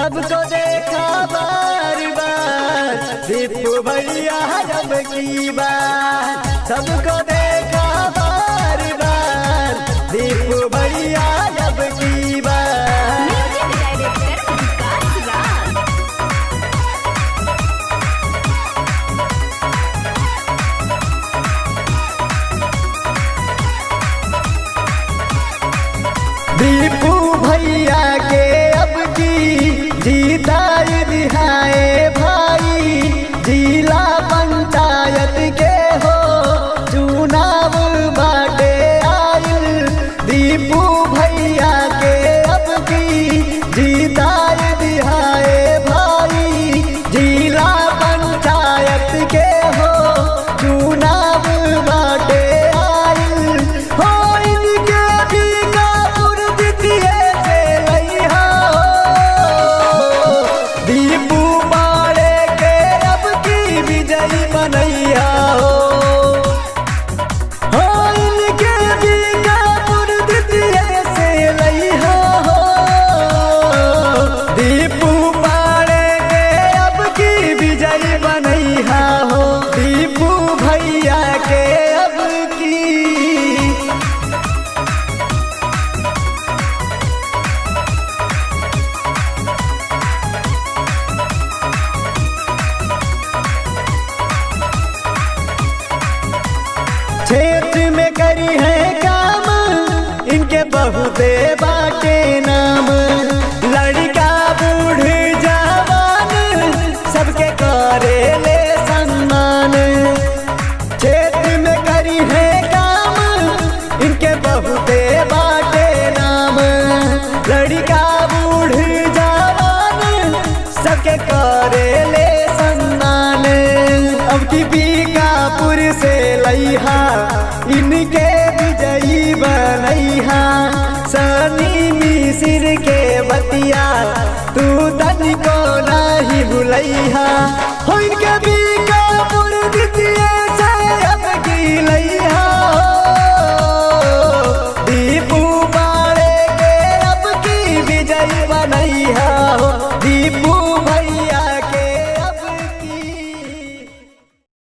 सबको देखा बार बार दीपू भैया जब की बार, सबको देखा बार बार दीपू भैया जब की बार। दीपू भैया के अब की जीताई दिहाए भाई, जिला पंचायत के हो चुनाव बाटे आइल। दीपू भैया के अब की जीताई दिहाए भाई, जिला पंचायत के हो चुनाव बाटे आइल। हो इनके भी कापुर दितिए से लइहा दीपू बाड़े के अब की विजयी बनैया हो। हो इनके भी कापुर दितिए से लइहा हो दीपू बाड़े के अब की विजयी बनैया हो, दीपू भैया के अब की। क्षेत्र में करी है काम इनके बहुते बाटे नाम, लड़का बूढ़ जवान सबके करे ले सम्मान। क्षेत्र में करी है काम इनके बहुते बाटे नाम, लड़का बूढ़ जवान सबके करे ले सम्मान। अब की बीकापुर से लइहा इनके विजयी बनैहा, सनी मिसिर के बतिया तू तनिको नहीं भुलैहा। हो इनके बीकापुर दितिए से अब की लइहा दीपू बाड़े के अब की विजयी बनैहा हो, दीपू